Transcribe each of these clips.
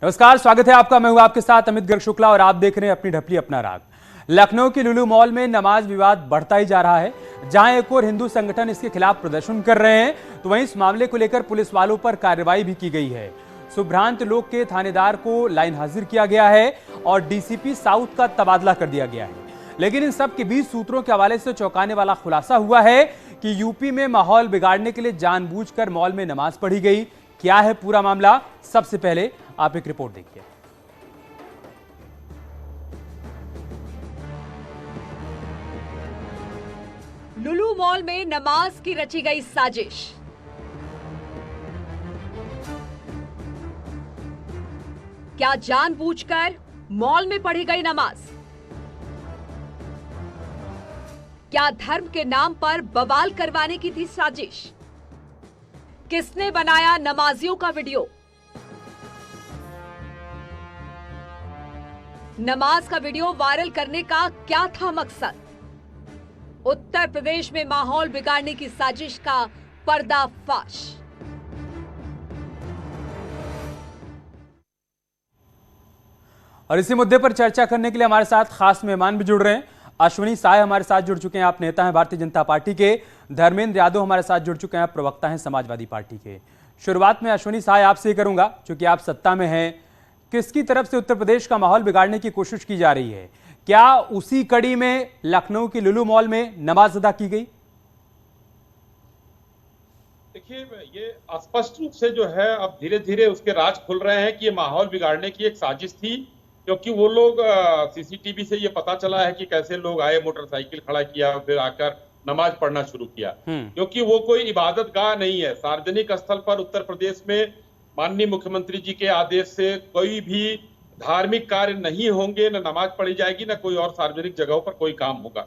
नमस्कार, स्वागत है आपका। मैं हूं आपके साथ अमित गर्ग शुक्ला और आप देख रहे हैं अपनी ढपली अपना राग। लखनऊ की लुलु मॉल में नमाज विवाद बढ़ता ही जा रहा है। जहां एक और हिंदू संगठन इसके खिलाफ प्रदर्शन कर रहे हैं, तो वहीं इस मामले को लेकर पुलिस वालों पर कार्रवाई भी की गई है। सुभ्रांत लोक के थानेदार को लाइन हाजिर किया गया है और डीसीपी साउथ का तबादला कर दिया गया है। लेकिन इन सब के बीच सूत्रों के हवाले से चौंकाने वाला खुलासा हुआ है कि यूपी में माहौल बिगाड़ने के लिए जानबूझकर मॉल में नमाज पढ़ी गई। क्या है पूरा मामला, सबसे पहले आप एक रिपोर्ट देखिए। लुलु मॉल में नमाज की रची गई साजिश। क्या जानबूझकर मॉल में पढ़ी गई नमाज? क्या धर्म के नाम पर बवाल करवाने की थी साजिश? किसने बनाया नमाजियों का वीडियो? नमाज का वीडियो वायरल करने का क्या था मकसद? उत्तर प्रदेश में माहौल बिगाड़ने की साजिश का पर्दाफाश। और इसी मुद्दे पर चर्चा करने के लिए हमारे साथ खास मेहमान भी जुड़ रहे हैं। अश्विनी साय हमारे साथ जुड़ चुके हैं, आप नेता हैं भारतीय जनता पार्टी के। धर्मेंद्र यादव हमारे साथ जुड़ चुके हैं, आप प्रवक्ता हैं समाजवादी पार्टी के। शुरुआत में अश्विनी साय आपसे ही करूंगा, क्योंकि आप सत्ता में हैं। किसकी तरफ से उत्तर प्रदेश का माहौल बिगाड़ने की कोशिश की जा रही है? क्या उसी कड़ी में लखनऊ की लुलु मॉल में नमाज अदा की गई? देखिए, ये स्पष्ट रूप से जो है अब धीरे धीरे उसके राज खुल रहे हैं कि ये माहौल बिगाड़ने की एक साजिश थी। क्योंकि वो लोग सीसीटीवी से ये पता चला है कि कैसे लोग आए, मोटरसाइकिल खड़ा किया, फिर आकर नमाज पढ़ना शुरू किया। क्योंकि वो कोई इबादत गाह नहीं है। सार्वजनिक स्थल पर उत्तर प्रदेश में माननीय मुख्यमंत्री जी के आदेश से कोई भी धार्मिक कार्य नहीं होंगे, न नमाज पढ़ी जाएगी, न कोई और सार्वजनिक जगहों पर कोई काम होगा।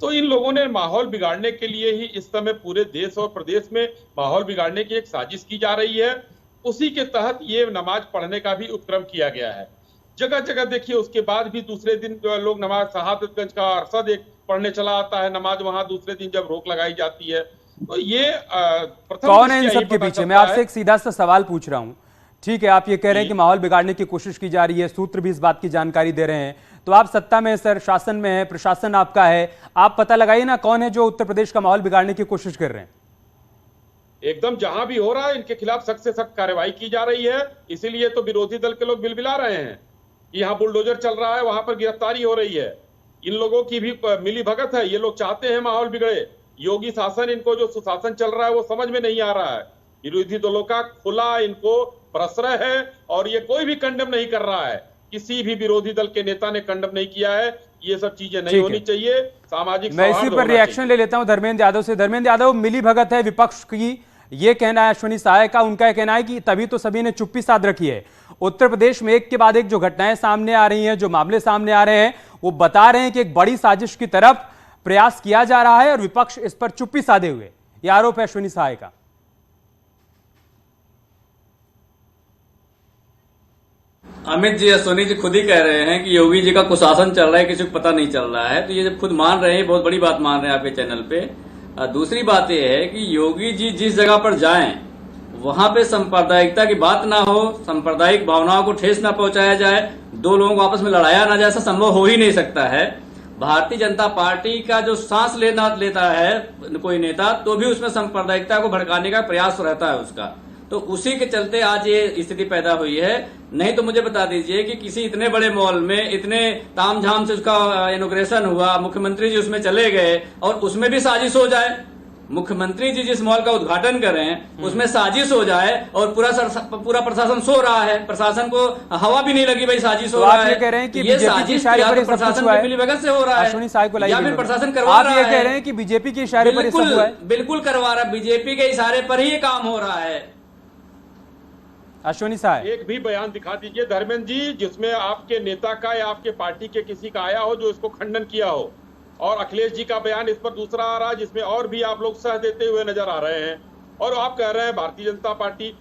तो इन लोगों ने माहौल बिगाड़ने के लिए ही इस समय पूरे देश और प्रदेश में माहौल बिगाड़ने की एक साजिश की जा रही है। उसी के तहत ये नमाज पढ़ने का भी उपक्रम किया गया है। जगह जगह देखिए, उसके बाद भी दूसरे दिन जो लोग नमाज, शहादतगंज का अरसद एक पढ़ने चला आता है नमाज, वहां दूसरे दिन जब रोक लगाई जाती है। तो ये प्रथम कौन है इन सब के पीछे? मैं आपसे एक सीधा सा सवाल पूछ रहा हूं। ठीक है, आप ये कह रहे हैं कि माहौल बिगाड़ने की कोशिश की जा रही है, सूत्र भी इस बात की जानकारी दे रहे हैं। तो आप सत्ता में, सर शासन में है, प्रशासन आपका है, आप पता लगाइए ना कौन है जो उत्तर प्रदेश का माहौल बिगाड़ने की कोशिश कर रहे हैं। एकदम जहां भी हो रहा है, इनके खिलाफ सख्त से सख्त कार्रवाई की जा रही है। इसीलिए तो विरोधी दल के लोग बिलबिला रहे हैं कि यहाँ बुलडोजर चल रहा है, वहां पर गिरफ्तारी हो रही है। इन लोगों की भी मिली भगत है। ये लोग चाहते हैं माहौल बिगड़े। योगी शासन, इनको जो सुशासन चल रहा है वो समझ में नहीं आ रहा है। विरोधी दलों का खुला इनको प्रश्रय है और ये कोई भी कंडेम नहीं कर रहा है। किसी भी विरोधी दल के नेता ने कंडेम नहीं किया है। ये सब चीजें नहीं होनी चाहिए। सामाजिक मैं इसी पर रिएक्शन ले लेता हूं धर्मेंद्र यादव से। धर्मेंद्र यादव, मिली भगत है विपक्ष की, ये कहना है अश्विनी साय का। उनका कहना है कि तभी तो सभी ने चुप्पी साध रखी है। उत्तर प्रदेश में एक के बाद एक जो घटनाएं सामने आ रही हैं, जो मामले सामने आ रहे हैं, वो बता रहे हैं कि एक बड़ी साजिश की तरफ प्रयास किया जा रहा है और विपक्ष इस पर चुप्पी साधे हुए। यह आरोप है अश्विनी साय का। अमित जी, अश्विनी जी खुद ही कह रहे हैं कि योगी जी का कुशासन चल रहा है, किसी को पता नहीं चल रहा है। तो ये जब खुद मान रहे हैं, बहुत बड़ी बात मान रहे हैं आपके चैनल पे। दूसरी बात यह है कि योगी जी जिस जगह पर जाएं, वहां पे सांप्रदायिकता की बात ना हो, सांप्रदायिक भावनाओं को ठेस ना पहुंचाया जाए, दो लोगों को आपस में लड़ाया ना जाए, ऐसा संभव हो ही नहीं सकता है। भारतीय जनता पार्टी का जो सांस लेता है कोई नेता, तो भी उसमें सांप्रदायिकता को भड़काने का प्रयास रहता है उसका। तो उसी के चलते आज ये स्थिति पैदा हुई है। नहीं तो मुझे बता दीजिए कि किसी इतने बड़े मॉल में इतने तामझाम से उसका इनॉग्रेशन हुआ, मुख्यमंत्री जी उसमें चले गए और उसमें भी साजिश हो जाए। मुख्यमंत्री जी जिस मॉल का उद्घाटन करें उसमें साजिश हो जाए और पूरा प्रशासन सो रहा है, प्रशासन को हवा भी नहीं लगी भाई साजिश हो रहा है। कह रहे हैं कि ये साजिश प्रशासन की मिलीभगत से हो रहा है या फिर प्रशासन करवा रहा है। आप ये कह रहे हैं कि बीजेपी के इशारे पर ये सब हुआ है? बिल्कुल करवा रहा है, बीजेपी के इशारे पर ही ये काम हो रहा है। अश्विनी साहब, एक भी बयान दिखा दीजिए धर्मेंद्र जी जिसमें आपके नेता का या आपके पार्टी के किसी का आया हो जो इसको खंडन किया हो। और अखिलेश जी का बयान इस पर दूसरा आ रहा है जिसमें और भी आप लोग सह देते हुए नजर आ रहे हैं। और आप कह रहे हैं भारतीय जनता पार्टी।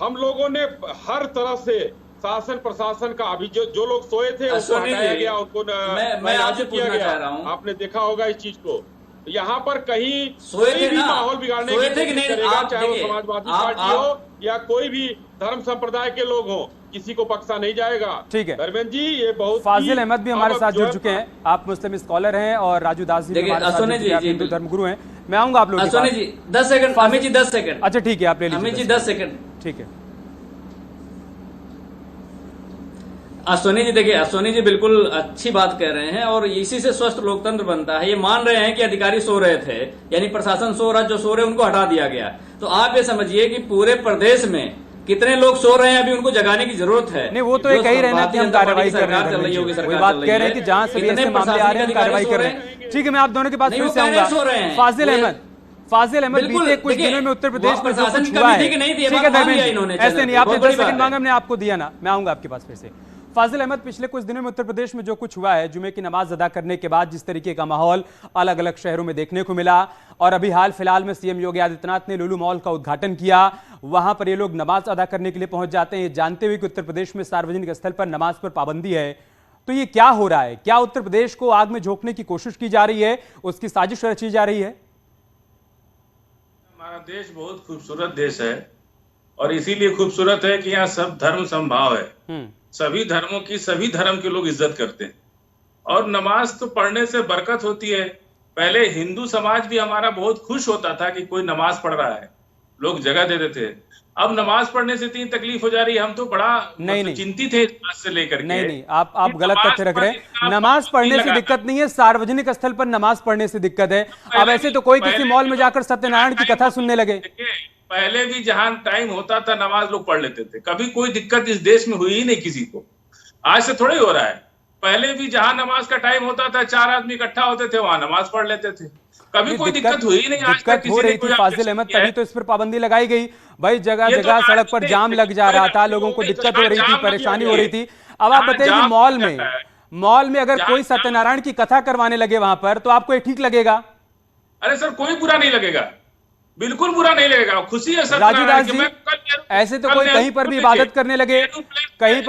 हम लोगों ने हर तरह से शासन प्रशासन का, अभी जो लोग सोए थे उसको हटाया गया, उनको मैं आपसे पूछना चाह रहा हूं। आपने देखा होगा इस चीज को। यहाँ पर कहीं सोए कोई थे भी ना, माहौल बिगाड़ने सोए की थे कि कोशिश नहीं? करेगा, आप चाहे वो देखिए, समाजवादी आप- पार्टी हो या कोई भी धर्म संप्रदाय के लोग हो, किसी को बख्शा नहीं जाएगा। ठीक है। धर्मेंद्र जी, ये बहुत फाजिल अहमद भी हमारे अब साथ जो जुड़ है चुके हैं, आप मुस्लिम स्कॉलर हैं, और राजू दास जी भी देखिए, हमारे साथ जुड़ असोनी चुके हैं, आप जी, हिंदू बिल्कुल। धर्मगुरु हैं। मैं आऊंगा आप लोगों के सोनी पास। जी 10 सेकंड, अमित जी 10 सेकंड। अच्छा ठीक है, आप ले लीजिए अमित जी 10 सेकंड। ठीक है। सोनी जी देखिए, सोनी जी बिल्कुल अच्छी बात कह रहे हैं, और इसी से स्वस्थ लोकतंत्र बनता है। ये मान रहे हैं कि अधिकारी सो रहे थे, यानी प्रशासन सो रहा, जो सो रहे उनको हटा दिया गया। तो आप ये समझिए कि पूरे प्रदेश में कितने लोग सो रहे हैं, अभी उनको जगाने की जरूरत है। नहीं, वो तो ये कह ही रहे हैं ना कि हम कार्रवाई कर रहे हैं, चल रही होगी, वही बात कह रहे हैं कि जहां से भी ऐसे मामले आ रहे हैं हम कार्रवाई कर रहे हैं। ठीक है, मैं आप दोनों के पास फिर से आऊंगा। फाजिल अहमद बीते कुछ दिनों में उत्तर प्रदेश में जो कुछ हुआ है, ठीक है धर्मेंद्र, ऐसे नहीं, आपने 10 सेकंड मांगा, हमने आपको दिया ना, मैं आऊंगा आपके पास फिर से। फाजिल अहमद, पिछले कुछ दिनों में उत्तर प्रदेश में जो कुछ हुआ है, जुमे की नमाज अदा करने के बाद जिस तरीके का माहौल अलग अलग शहरों में देखने को मिला, और अभी हाल फिलहाल में सीएम योगी आदित्यनाथ ने लुलु मॉल का उद्घाटन किया, वहां पर ये लोग नमाज अदा करने के लिए पहुंच जाते हैं, ये जानते हुए कि उत्तर प्रदेश में सार्वजनिक स्थल पर नमाज पर पाबंदी है। तो ये क्या हो रहा है? क्या उत्तर प्रदेश को आग में झोंकने की कोशिश की जा रही है, उसकी साजिश रची जा रही है? हमारा देश बहुत खूबसूरत देश है, और इसीलिए खूबसूरत है कि यहाँ सब धर्म समभाव है। सभी धर्मों की, सभी धर्म के लोग इज्जत करते हैं, और नमाज तो पढ़ने से बरकत होती है। पहले हिंदू समाज भी हमारा बहुत खुश होता था कि कोई नमाज पढ़ रहा है, लोग जगह देते थे। अब नमाज पढ़ने से इतनी तकलीफ हो जा रही है, हम तो बड़ा चिंतित है इस बात से लेकर के। नहीं, आप गलत तथ्य रख रहे हैं। नमाज पढ़ने से दिक्कत नहीं है, सार्वजनिक स्थल पर नमाज पढ़ने से दिक्कत है। अब ऐसे तो कोई किसी मॉल में जाकर सत्यनारायण की कथा सुनने लगे। पहले भी जहां टाइम होता था नमाज लोग पढ़ लेते थे, कभी कोई दिक्कत इस देश में हुई ही नहीं किसी को। आज से थोड़ी हो रहा है, पहले भी जहां नमाज का टाइम होता था 4 आदमी इकट्ठा होते थे, वहां नमाज पढ़ लेते थे, कभी कोई दिक्कत हुई नहीं। आज तक हो रही थी फाजिल अहमद, तभी तो इस पर पाबंदी लगाई गई भाई। जगह जगह सड़क पर जाम लग जा रहा था, लोगों को दिक्कत हो रही थी, परेशानी हो रही थी। अब आप बताइए, मॉल में अगर कोई सत्यनारायण की कथा करवाने लगे वहां पर, तो आपको ये ठीक लगेगा? अरे सर, कोई बुरा नहीं लगेगा, बिल्कुल बुरा नहीं लगेगा, खुशी है। राजू दास जी, ऐसे तो कोई कहीं पर भी इबादत करने लगे, कहीं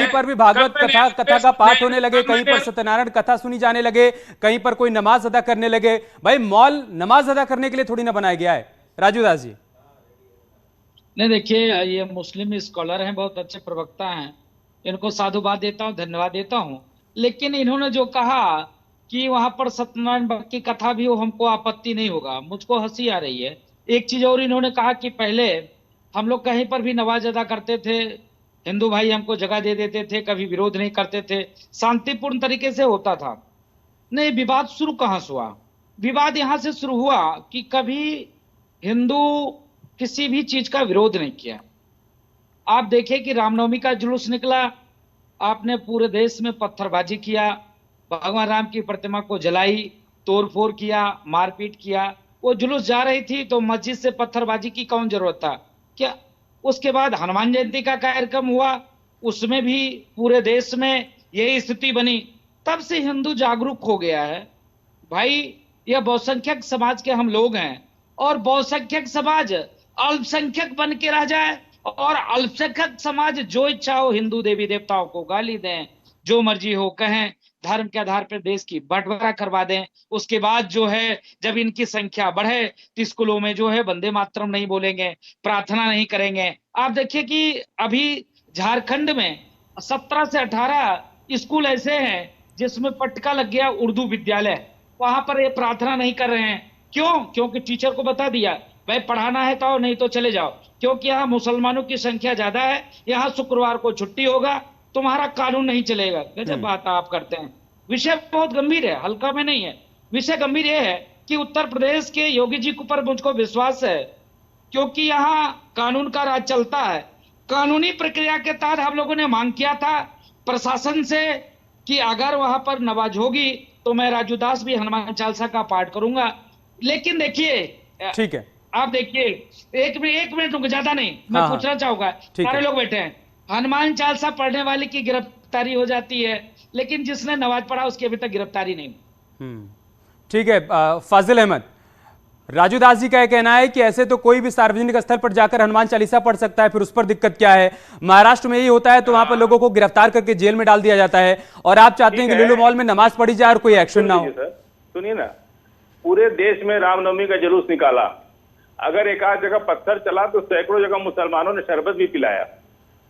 पर भी भागवत कथा का पाठ होने लगे, कहीं पर सत्यनारायण कथा सुनी जाने लगे, कहीं पर कोई नमाज अदा करने लगे। भाई मॉल नमाज अदा करने के लिए थोड़ी ना बनाया गया है। राजू दास जी, नहीं देखिए, ये मुस्लिम स्कॉलर हैं, बहुत अच्छे प्रवक्ता हैं, इनको साधुवाद देता हूँ, धन्यवाद देता हूँ। लेकिन इन्होंने जो कहा कि वहां पर सत्यनारायण भक्त की कथा भी हो, हमको आपत्ति नहीं होगा, मुझको हंसी आ रही है। एक चीज और इन्होंने कहा कि पहले हम लोग कहीं पर भी नमाज अदा करते थे, हिंदू भाई हमको जगह दे देते थे, कभी विरोध नहीं करते थे, शांतिपूर्ण तरीके से होता था। नहीं, विवाद शुरू कहां से हुआ? विवाद यहां से शुरू हुआ कि कभी हिंदू किसी भी चीज का विरोध नहीं किया। आप देखिए कि रामनवमी का जुलूस निकला, आपने पूरे देश में पत्थरबाजी किया, भगवान राम की प्रतिमा को जलाई, तोड़फोड़ किया, मारपीट किया। वो जुलूस जा रही थी तो मस्जिद से पत्थरबाजी की कौन जरूरत था क्या? उसके बाद हनुमान जयंती का कार्यक्रम हुआ, उसमें भी पूरे देश में यही स्थिति बनी। तब से हिंदू जागरूक हो गया है। भाई, यह बहुसंख्यक समाज के हम लोग हैं, और बहुसंख्यक समाज अल्पसंख्यक बन के रह जाए, और अल्पसंख्यक समाज जो इच्छा हो हिंदू देवी देवताओं को गाली दें, जो मर्जी हो कहें, धर्म के आधार पर देश की बंटवारा करवा दें। उसके बाद जो है, जब इनकी संख्या बढ़े तो स्कूलों में जो है वंदे मातरम नहीं बोलेंगे, प्रार्थना नहीं करेंगे। आप देखिए कि अभी झारखंड में 17 से 18 स्कूल ऐसे हैं जिसमें पटका लग गया उर्दू विद्यालय, वहां पर ये प्रार्थना नहीं कर रहे हैं। क्यों? क्योंकि टीचर को बता दिया, भाई पढ़ाना है तो आओ, नहीं तो चले जाओ, क्योंकि यहाँ मुसलमानों की संख्या ज्यादा है, यहाँ शुक्रवार को छुट्टी होगा, तुम्हारा कानून नहीं चलेगा। गजब बात आप करते हैं। विषय बहुत गंभीर है, हल्का में नहीं है। विषय गंभीर यह है कि उत्तर प्रदेश के योगी जी के ऊपर मुझको विश्वास है, क्योंकि यहाँ कानून का राज चलता है। कानूनी प्रक्रिया के तहत हम लोगों ने मांग किया था प्रशासन से कि अगर वहां पर नमाज होगी तो मैं राजू दास भी हनुमान चालीसा का पाठ करूंगा। लेकिन देखिए, ठीक है, आप देखिए, एक मिनट रुक, ज्यादा नहीं, मैं पूछना चाहूंगा, सारे लोग बैठे हैं, हनुमान चालीसा पढ़ने वाले की गिरफ्तारी हो जाती है, लेकिन जिसने नमाज पढ़ा उसकी अभी तक गिरफ्तारी नहीं। ठीक है। फाजिल अहमद, राजू दास जी का यह कहना है कि ऐसे तो कोई भी सार्वजनिक स्थल पर जाकर हनुमान चालीसा पढ़ सकता है, फिर उस पर दिक्कत क्या है? महाराष्ट्र में यही होता है तो वहां पर लोगों को गिरफ्तार करके जेल में डाल दिया जाता है, और आप चाहते हैं कि लुलु मॉल में नमाज पढ़ी जाए और कोई एक्शन ना हो। सुनिए ना, पूरे देश में रामनवमी का जुलूस निकाला। अगर एक आध जगह पत्थर चला तो सैकड़ों जगह मुसलमानों ने शरबत भी पिलाया।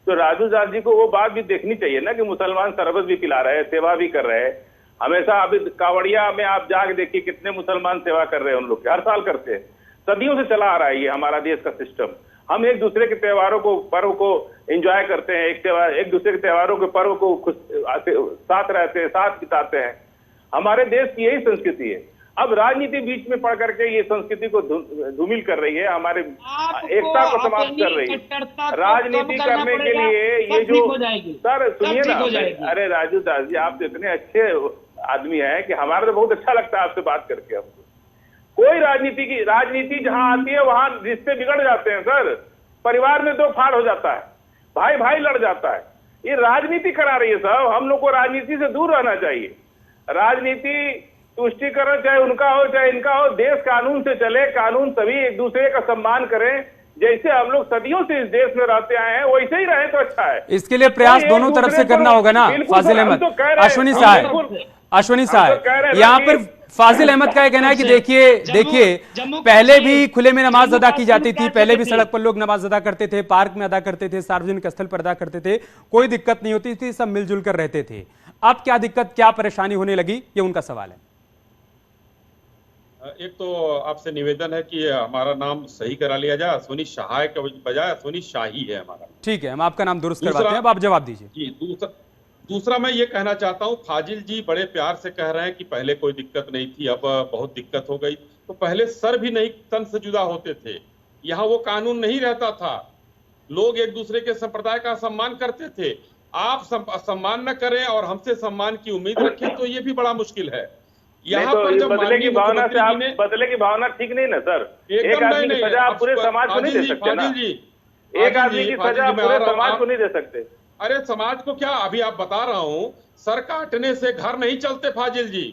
तो राजू दास जी को वो बात भी देखनी चाहिए ना कि मुसलमान शरबत भी पिला रहे हैं, सेवा भी कर रहे हैं। हमेशा अभी कावड़िया में आप जाके देखिए कितने मुसलमान सेवा कर रहे हैं, उन लोग के हर साल करते हैं। सदियों से चला आ रहा है ये हमारा देश का सिस्टम। हम एक दूसरे के त्योहारों को, पर्व को एंजॉय करते हैं, एक दूसरे के त्योहारों के पर्व को साथ रहते हैं, साथ बिताते हैं। हमारे देश की यही संस्कृति है। अब राजनीति बीच में पड़ करके ये संस्कृति को धूमिल कर रही है, हमारे एकता को समाप्त कर रही है। राजनीति करने के लिए ये जो सर सुनिए ना, अरे राजू दास जी आप तो इतने अच्छे आदमी हैं कि हमारा तो बहुत अच्छा लगता है आपसे बात करके। हमको कोई राजनीति जहां आती है वहां रिश्ते बिगड़ जाते हैं सर। परिवार में दो फाड़ हो जाता है, भाई भाई लड़ जाता है। ये राजनीति करा रही है साहब। हम लोग को राजनीति से दूर रहना चाहिए। राजनीति तुष्टीकरण चाहे उनका हो चाहे इनका हो, देश कानून से चले। कानून सभी एक दूसरे का सम्मान करें। जैसे हम लोग सदियों से इस देश में रहते आए हैं वैसे ही रहे तो अच्छा है। इसके लिए प्रयास दोनों तरफ से करना होगा ना फाजिल अहमद, अश्विनी साहब। यहाँ पर फाजिल अहमद का कहना है कि देखिए पहले भी खुले में नमाज अदा की जाती थी, पहले भी सड़क पर लोग नमाज अदा करते थे, पार्क में अदा करते थे, सार्वजनिक स्थल पर अदा करते थे, कोई दिक्कत नहीं होती थी, सब मिलजुल कर रहते थे। अब क्या दिक्कत, क्या परेशानी होने लगी, ये उनका सवाल है। एक तो आपसे निवेदन है कि हमारा नाम सही करा लिया जाए, अश्विनी शाह के बजाय अश्विनी शाही है हमारा। ठीक है, हम आपका नाम दुरुस्त करवाते हैं, अब आप जवाब दीजिए। जी, दूसरा मैं ये कहना चाहता हूँ, फाजिल जी बड़े प्यार से कह रहे हैं कि पहले कोई दिक्कत नहीं थी, अब बहुत दिक्कत हो गई। तो पहले सर भी नहीं तन से जुदा होते थे, यहाँ वो कानून नहीं रहता था, लोग एक दूसरे के संप्रदाय का सम्मान करते थे। आप सम्मान न करें और हमसे सम्मान की उम्मीद रखें तो ये भी बड़ा मुश्किल है। यहाँ तो पर जब बदले की भावना से आप बदले की भावना ठीक नहीं ना सर। एक आदमी की सजा आप पूरे समाज को नहीं दे सकते ना। एक आदमी की सजा पूरे समाज को नहीं दे सकते। अरे समाज को क्या, अभी आप बता रहा हूं, सर काटने से घर नहीं चलते फाजिल जी।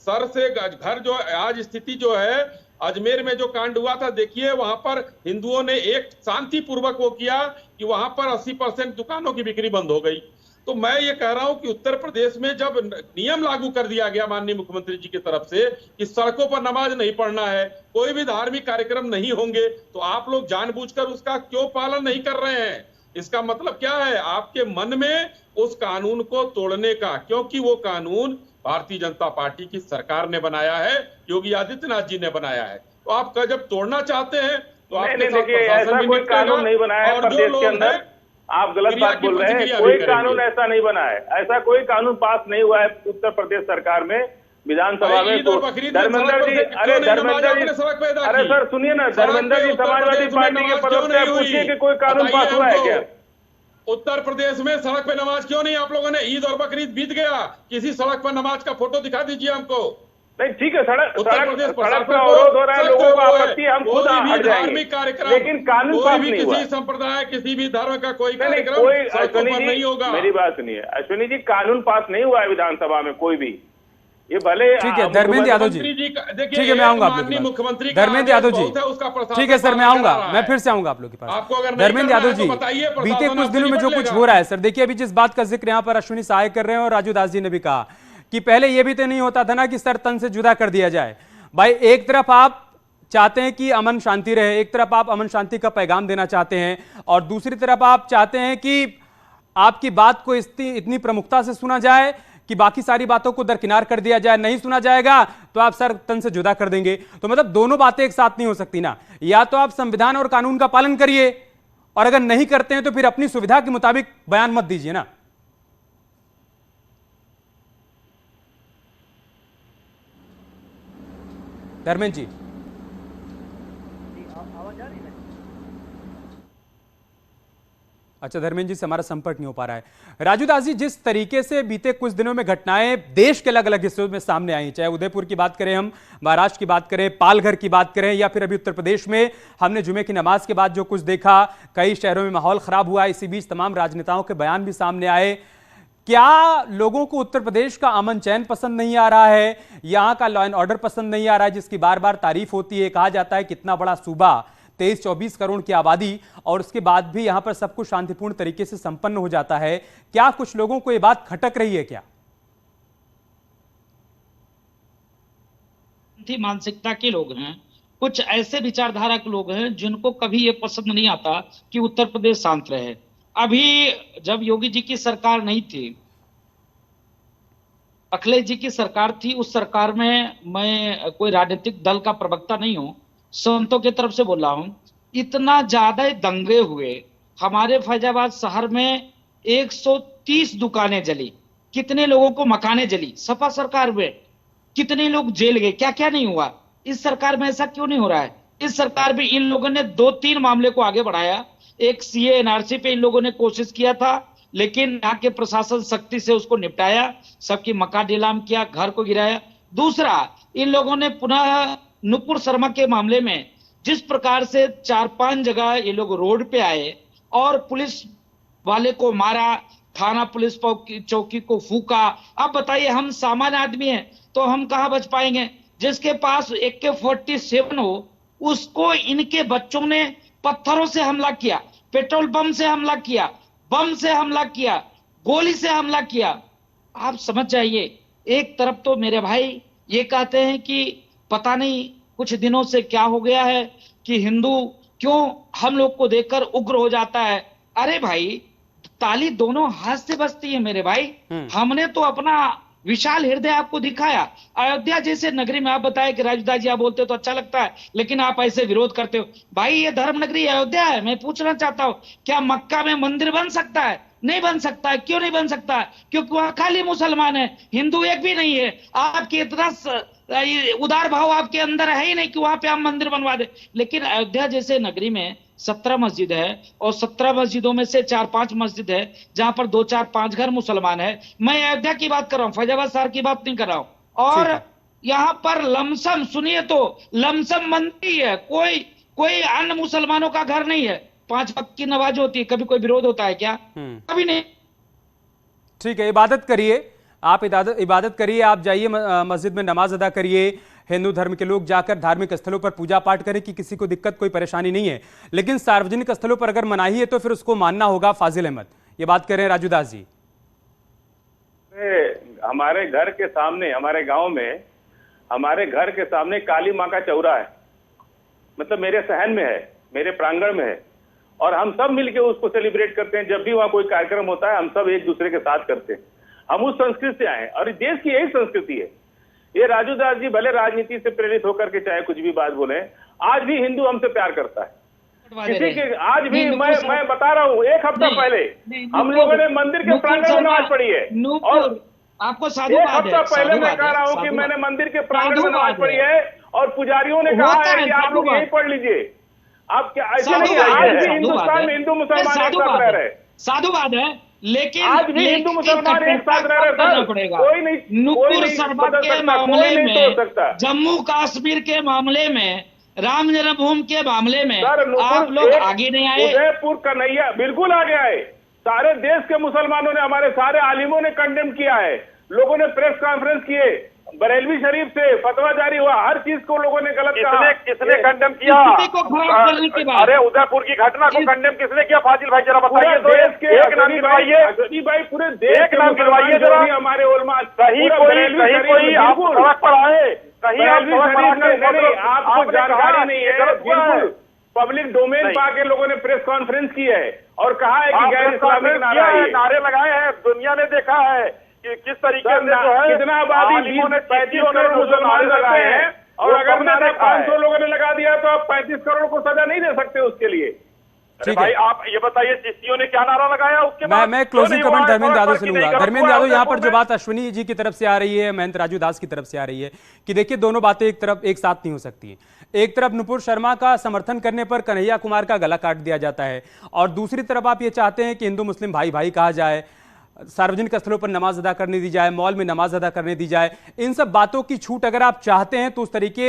सर से घर जो आज स्थिति जो है, अजमेर में जो कांड हुआ था, देखिए वहां पर हिंदुओं ने एक शांति पूर्वक वो किया कि वहां पर 80% दुकानों की बिक्री बंद हो गई। तो मैं ये कह रहा हूं कि उत्तर प्रदेश में जब नियम लागू कर दिया गया माननीय मुख्यमंत्री जी की तरफ से कि सड़कों पर नमाज नहीं पढ़ना है, कोई भी धार्मिक कार्यक्रम नहीं होंगे, तो आप लोग जानबूझकर उसका क्यों पालन नहीं कर रहे हैं? इसका मतलब क्या है? आपके मन में उस कानून को तोड़ने का, क्योंकि वो कानून भारतीय जनता पार्टी की सरकार ने बनाया है, योगी आदित्यनाथ जी ने बनाया है। तो आप जब तोड़ना चाहते हैं तो आपके साथ ऐसा कोई कानून नहीं बनाया है प्रदेश के अंदर। आप गलत बात बोल रहे हैं। कोई कानून ऐसा नहीं बना है, ऐसा कोई कानून पास नहीं हुआ है उत्तर प्रदेश सरकार में, विधानसभा में। तो धर्मेंद्र जी, अरे धर्मेंद्र जी, अरे सर सुनिए ना, धर्मेंद्र जी समाजवादी पार्टी के प्रवक्ता पूछिए कि कोई कानून पास हुआ है क्या? उत्तर प्रदेश में सड़क पे नमाज क्यों नहीं? आप लोगों ने, ईद और बकरीद बीत गया, किसी सड़क पर नमाज का फोटो दिखा दीजिए हमको। नहीं ठीक है, सड़क पे अवरोध हो रहा है, लोगों को आपत्ति है, हम खुद हट जाएंगे, लेकिन कानून पास नहीं हुआ। किसी संप्रदाय, किसी भी धर्म का कोई कार्यक्रम सड़कों पर नहीं होगा। मेरी बात सुनिए अश्विनी जी, कानून पास नहीं हुआ है विधानसभा में कोई भी। ये भले ठीक है धर्मेंद्र यादव जी, ठीक है मैं आऊंगा आप लोग के पास। धर्मेंद्र यादव जी, ठीक है सर मैं आऊंगा, मैं फिर से आऊंगा आप लोग के पास। धर्मेंद्र यादव जी, बीते कुछ दिनों में जो कुछ हो रहा है सर, देखिए अभी जिस बात का जिक्र यहाँ पर अश्विनी सहाय कर रहे हैं और राजू दास जी ने भी कहा कि पहले ये भी तो नहीं होता था ना कि सर तन से जुदा कर दिया जाए। भाई एक तरफ आप चाहते हैं कि अमन शांति रहे, एक तरफ आप अमन शांति का पैगाम देना चाहते हैं और दूसरी तरफ आप चाहते हैं कि आपकी बात को इतनी प्रमुखता से सुना जाए कि बाकी सारी बातों को दरकिनार कर दिया जाए। नहीं सुना जाएगा तो आप सर तन से जुदा कर देंगे। तो मतलब दोनों बातें एक साथ नहीं हो सकती ना। या तो आप संविधान और कानून का पालन करिए और अगर नहीं करते हैं तो फिर अपनी सुविधा के मुताबिक बयान मत दीजिए ना। धर्मेंद्र जी, अच्छा धर्मेंद्र जी से हमारा संपर्क नहीं हो पा रहा है। राजू दास जी, जिस तरीके से बीते कुछ दिनों में घटनाएं देश के अलग अलग हिस्सों में सामने आई, चाहे उदयपुर की बात करें, हम महाराष्ट्र की बात करें, पालघर की बात करें, या फिर अभी उत्तर प्रदेश में हमने जुमे की नमाज के बाद जो कुछ देखा, कई शहरों में माहौल खराब हुआ, इसी बीच तमाम राजनेताओं के बयान भी सामने आए। क्या लोगों को उत्तर प्रदेश का अमन चैन पसंद नहीं आ रहा है, यहाँ का लॉ एंड ऑर्डर पसंद नहीं आ रहा है जिसकी बार बार तारीफ होती है? कहा जाता है कितना बड़ा सूबा, 23-24 करोड़ की आबादी, और उसके बाद भी यहां पर सब कुछ शांतिपूर्ण तरीके से संपन्न हो जाता है। क्या कुछ लोगों को यह बात खटक रही है क्या? कट्टरपंथी मानसिकता के लोग हैं, कुछ ऐसे विचारधारा के लोग हैं जिनको कभी ये पसंद नहीं आता कि उत्तर प्रदेश शांत रहे। अभी जब योगी जी की सरकार नहीं थी, अखिलेश जी की सरकार थी, उस सरकार में मैं कोई राजनीतिक दल का प्रवक्ता नहीं हूं, संतों की तरफ से बोल रहा हूं, इतना ज्यादा दंगे हुए। हमारे फैजाबाद शहर में 130 दुकानें जली, कितने लोगों को मकानें जली, सपा सरकार में कितने लोग जेल गए, क्या क्या नहीं हुआ। इस सरकार में ऐसा क्यों नहीं हो रहा है? इस सरकार में इन लोगों ने 2-3 मामले को आगे बढ़ाया। एक सीए एनआरसी पे इन लोगों ने कोशिश किया था, लेकिन यहाँ के प्रशासन सख्ती से उसको निपटाया, सबकी मकान नीलाम किया, घर को गिराया। दूसरा, इन लोगों ने पुनः नुपुर शर्मा के मामले में जिस प्रकार से 4-5 जगह ये लोग रोड पे आए और पुलिस वाले को मारा, थाना पुलिस चौकी को फूका। अब बताइए, हम सामान्य आदमी हैं तो हम कहां बच पाएंगे? जिसके पास AK-47 हो उसको इनके बच्चों ने पत्थरों से हमला किया, पेट्रोल बम से हमला किया, बम से हमला किया, गोली से हमला किया। आप समझ जाइए, एक तरफ तो मेरे भाई ये कहते हैं कि पता नहीं कुछ दिनों से क्या हो गया है कि हिंदू क्यों हम लोग को देखकर उग्र हो जाता है। अरे भाई, ताली दोनों हाथ से बजती है मेरे भाई। हमने तो अपना विशाल हृदय आपको दिखाया। अयोध्या जैसे नगरी में आप बताए कि राजदास जी आप बोलते हो तो अच्छा लगता है, लेकिन आप ऐसे विरोध करते हो। भाई, ये धर्म नगरी अयोध्या है। मैं पूछना चाहता हूँ, क्या मक्का में मंदिर बन सकता है? नहीं बन सकता है। क्यों नहीं बन सकता है? क्योंकि वहां खाली मुसलमान है, हिंदू एक भी नहीं है। आपके इतना उदार भाव आपके अंदर है ही नहीं कि वहां पे हम मंदिर बनवा दे। लेकिन अयोध्या जैसे नगरी में 17 मस्जिद है और 17 मस्जिदों में से 4-5 मस्जिद है जहां पर 2-4-5 घर मुसलमान है। मैं अयोध्या की बात कर रहा हूँ, फैजाबाद शहर की बात नहीं कर रहा हूँ। और यहाँ पर लमसम, सुनिए तो, लमसम मंदिर है, कोई अन्य मुसलमानों का घर नहीं है। 5 वक्त की नमाज होती है, कभी कोई विरोध होता है क्या? कभी नहीं। ठीक है, इबादत करिए, आप इबादत करिए, आप जाइए मस्जिद में नमाज अदा करिए। हिंदू धर्म के लोग जाकर धार्मिक स्थलों पर पूजा पाठ करें कि किसी को दिक्कत, कोई परेशानी नहीं है। लेकिन सार्वजनिक स्थलों पर अगर मनाही है तो फिर उसको मानना होगा। फाजिल अहमद ये बात कर रहे हैं राजू दास जी। हमारे घर के सामने, हमारे गांव में, हमारे घर के सामने काली माँ का चौरा है, मतलब मेरे सहन में है, मेरे प्रांगण में है, और हम सब मिलके उसको सेलिब्रेट करते हैं। जब भी वहाँ कोई कार्यक्रम होता है हम सब एक दूसरे के साथ करते हैं। हम उस संस्कृति से आए हैं और देश की यही संस्कृति है। ये राजू दास जी भले राजनीति से प्रेरित होकर के चाहे कुछ भी बात बोले, आज भी हिंदू हमसे प्यार करता है। किसी के आज भी मैं बता रहा हूँ, एक हफ्ता पहले हम लोगों ने मंदिर के प्रांगण में नमाज पढ़ी है। और आपको एक हफ्ता पहले मैं कह रहा हूँ कि मैंने मंदिर के प्रांगण में नमाज पढ़ी है और पुजारियों ने कहा है कि आप लोग यही पढ़ लीजिए। आप क्या ऐसे नहीं? आज भी हिंदुस्तान में हिंदू मुसलमान एक साथ रह रहे। साधुवाद है, लेकिन आज भी हिंदू मुसलमान एक साथ रह रहे पड़ेगा। नुपुर शर्मा के मामले में, जम्मू कश्मीर के मामले में, राम जन्मभूमि के मामले में आप लोग आगे नहीं आए। उदयपुर कन्हैया बिल्कुल आगे आए। सारे देश के मुसलमानों ने, हमारे सारे आलिमों ने कंडेम किया है। लोगों ने प्रेस कॉन्फ्रेंस किए, बरेलवी शरीफ से फतवा जारी हुआ, हर चीज को लोगों ने गलत कहा। किसने कंडेम किया? अरे उदयपुर की घटना को कंडेम किसने किया? फाजिल भाई जरा बताइए तो, एक नाम गिनवाइए भाई, पूरे देश एक नाम गिनवाइए जरा। हमारे उलमा कहीं कोई आप सड़क पर आए, कहीं आपको जानकारी नहीं है। बिल्कुल पब्लिक डोमेन पा के लोगों ने प्रेस कॉन्फ्रेंस की है और कहा है कि गैर इस्लामिक नारे लगाए हैं। दुनिया ने देखा है कि किस तरीके से जो है कितना आबादी 20-35 करोड़ मुसलमान लगाए हैं, और अगर नारा 500 लोगों ने लगा दिया तो आप 35 करोड़ को सजा नहीं दे सकते उसके लिए। अरे भाई, आप ये बताइए चिश्तियों ने क्या नारा लगाया उसके बाद? मैं क्लोजिंग कमेंट धर्मेंद्र यादव से लूंगा। धर्मेंद्र यादव, यहाँ पर जो बात अश्विनी जी की तरफ से आ रही है, महंत राजू दास की तरफ से आ रही है कि देखिए दोनों बातें एक साथ नहीं हो सकती है। एक तरफ नुपुर शर्मा का समर्थन करने पर कन्हैया कुमार का गला काट दिया जाता है, और दूसरी तरफ आप ये चाहते हैं कि हिंदू मुस्लिम भाई भाई कहा जाए, सार्वजनिक स्थलों पर नमाज अदा करने दी जाए, मॉल में नमाज अदा करने दी जाए। इन सब बातों की छूट अगर आप चाहते हैं तो उस तरीके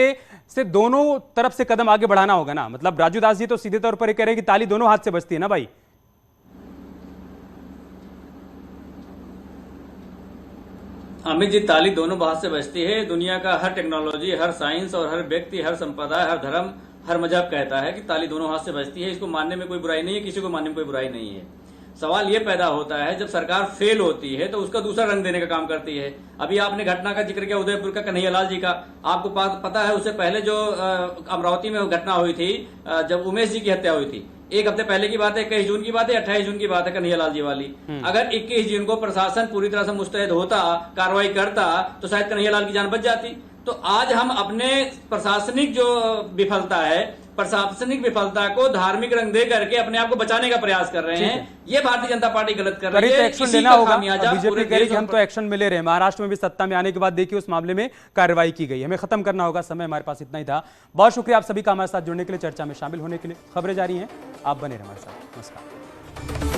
से दोनों तरफ से कदम आगे बढ़ाना होगा ना। मतलब राजू दास जी तो सीधे तौर पर ये कह रहे हैं कि ताली दोनों हाथ से बजती है ना भाई। अमित जी, ताली दोनों हाथ से बजती है। दुनिया का हर टेक्नोलॉजी, हर साइंस और हर व्यक्ति, हर संप्रदाय, हर धर्म, हर मजहब कहता है कि ताली दोनों हाथ से बजती है। इसको मानने में कोई बुराई नहीं है, किसी को मानने में कोई बुराई नहीं है। सवाल ये पैदा होता है जब सरकार फेल होती है तो उसका दूसरा रंग देने का काम करती है। अभी आपने घटना का जिक्र किया उदयपुर का कन्हैयालाल जी का, आपको पता है उससे पहले जो अमरावती में घटना हुई थी जब उमेश जी की हत्या हुई थी, एक हफ्ते पहले की बात है, 21 जून की बात है, 28 जून की बात है कन्हैयालाल जी वाली। अगर 21 जून को प्रशासन पूरी तरह से मुस्तैद होता, कार्रवाई करता तो शायद कन्हैयालाल की जान बच जाती। तो आज हम अपने प्रशासनिक जो विफलता है, प्रशासनिक विफलता को धार्मिक रंग दे करके अपने आप को बचाने का प्रयास कर रहे हैं। ये भारतीय जनता पार्टी गलत कर रही है। एक्शन लेना होगा। बीजेपी कह रही कि हम तो एक्शन में ले रहे हैं। महाराष्ट्र में भी सत्ता में आने के बाद देखिए उस मामले में कार्रवाई की गई। हमें खत्म करना होगा, समय हमारे पास इतना ही था। बहुत शुक्रिया आप सभी का हमारे साथ जुड़ने के लिए, चर्चा में शामिल होने के लिए। खबरें जारी हैं, आप बने रहे हमारे साथ। नमस्कार।